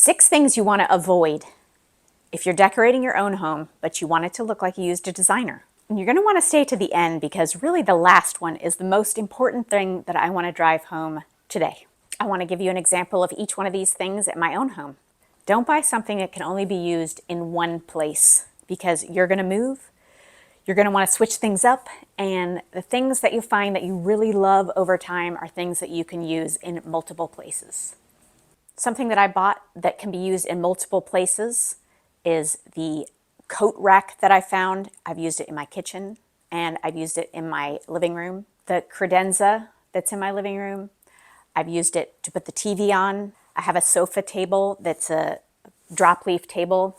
6 things you want to avoid if you're decorating your own home, but you want it to look like you used a designer. And you're going to want to stay to the end because really the last one is the most important thing that I want to drive home today. I want to give you an example of each one of these things at my own home. Don't buy something that can only be used in one place because you're going to move, you're going to want to switch things up, and the things that you find that you really love over time are things that you can use in multiple places. Something that I bought that can be used in multiple places is the coat rack that I found. I've used it in my kitchen and I've used it in my living room. The credenza that's in my living room, I've used it to put the TV on. I have a sofa table that's a drop leaf table.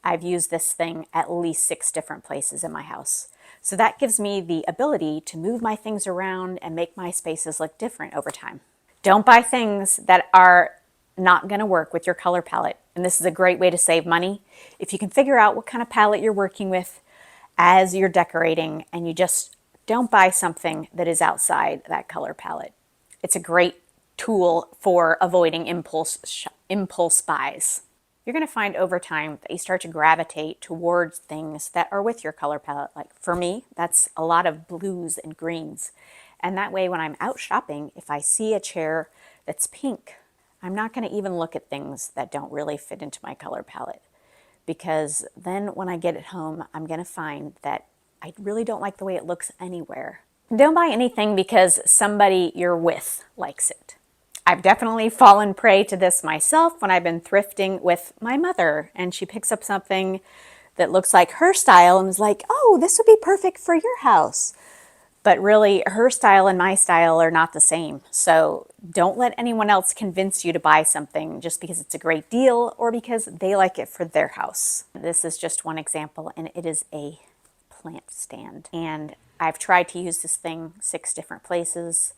I've used this thing at least 6 different places in my house. So that gives me the ability to move my things around and make my spaces look different over time. Don't buy things that are not going to work with your color palette. And this is a great way to save money. If you can figure out what kind of palette you're working with as you're decorating and you just don't buy something that is outside that color palette. It's a great tool for avoiding impulse buys. You're going to find over time that you start to gravitate towards things that are with your color palette. Like for me, that's a lot of blues and greens. And that way when I'm out shopping, if I see a chair that's pink, I'm not going to even look at things that don't really fit into my color palette. Because then when I get it home, I'm going to find that I really don't like the way it looks anywhere. Don't buy anything because somebody you're with likes it. I've definitely fallen prey to this myself when I've been thrifting with my mother and she picks up something that looks like her style and is like, oh, this would be perfect for your house. But really, her style and my style are not the same. So don't let anyone else convince you to buy something just because it's a great deal or because they like it for their house. This is just one example, and it is a plant stand. And I've tried to use this thing 6 different places,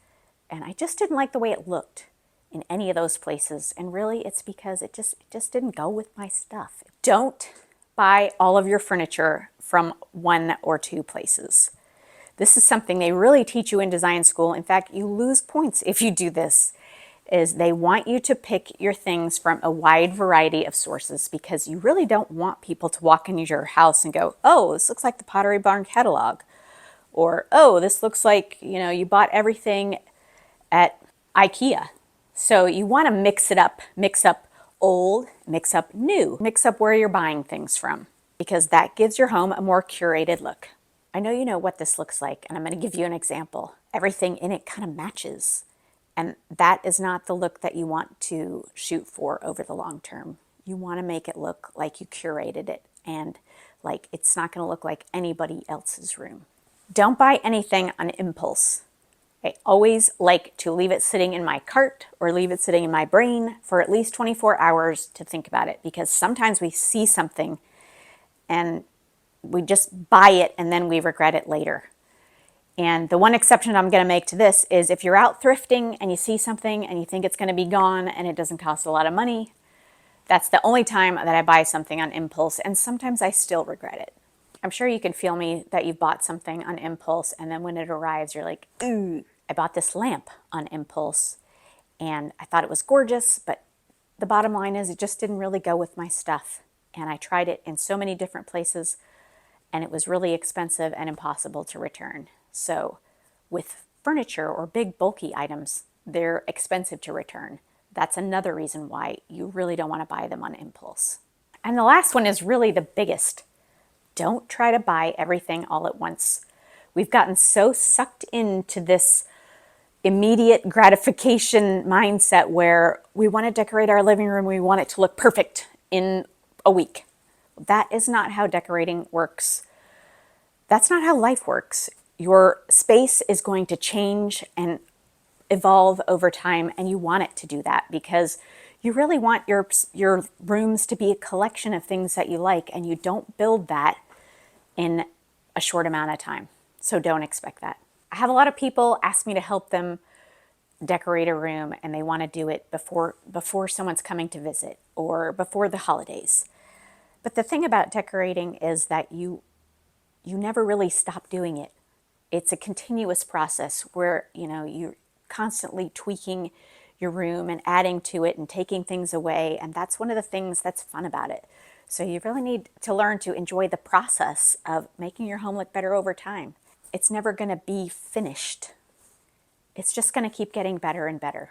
and I just didn't like the way it looked in any of those places. And really, it's because it just didn't go with my stuff. Don't buy all of your furniture from 1 or 2 places. This is something they really teach you in design school. In fact, you lose points if you do this, is they want you to pick your things from a wide variety of sources because you really don't want people to walk into your house and go, oh, this looks like the Pottery Barn catalog. Or, oh, this looks like, you bought everything at IKEA. So you want to mix it up, mix up old, mix up new, mix up where you're buying things from because that gives your home a more curated look. I know you know what this looks like, and I'm going to give you an example. Everything in it kind of matches, and that is not the look that you want to shoot for over the long term. You want to make it look like you curated it and like it's not going to look like anybody else's room. Don't buy anything on impulse. I always like to leave it sitting in my cart or leave it sitting in my brain for at least 24 hours to think about it because sometimes we see something and we just buy it and then we regret it later. And the one exception I'm going to make to this is if you're out thrifting and you see something and you think it's going to be gone and it doesn't cost a lot of money, that's the only time that I buy something on impulse, and sometimes I still regret it. I'm sure you can feel me that you've bought something on impulse and then when it arrives you're like, ooh. I bought this lamp on impulse and I thought it was gorgeous, but the bottom line is it just didn't really go with my stuff. And I tried it in so many different places and it was really expensive and impossible to return. So with furniture or big bulky items, they're expensive to return. That's another reason why you really don't want to buy them on impulse. And the last one is really the biggest. Don't try to buy everything all at once. We've gotten so sucked into this immediate gratification mindset where we want to decorate our living room, we want it to look perfect in a week. That is not how decorating works. That's not how life works. Your space is going to change and evolve over time, and you want it to do that because you really want your rooms to be a collection of things that you like, and you don't build that in a short amount of time. So don't expect that. I have a lot of people ask me to help them decorate a room, and they want to do it before someone's coming to visit or before the holidays. But the thing about decorating is that you never really stop doing it. It's a continuous process where, you're constantly tweaking your room and adding to it and taking things away. And that's one of the things that's fun about it. So you really need to learn to enjoy the process of making your home look better over time. It's never going to be finished. It's just going to keep getting better and better.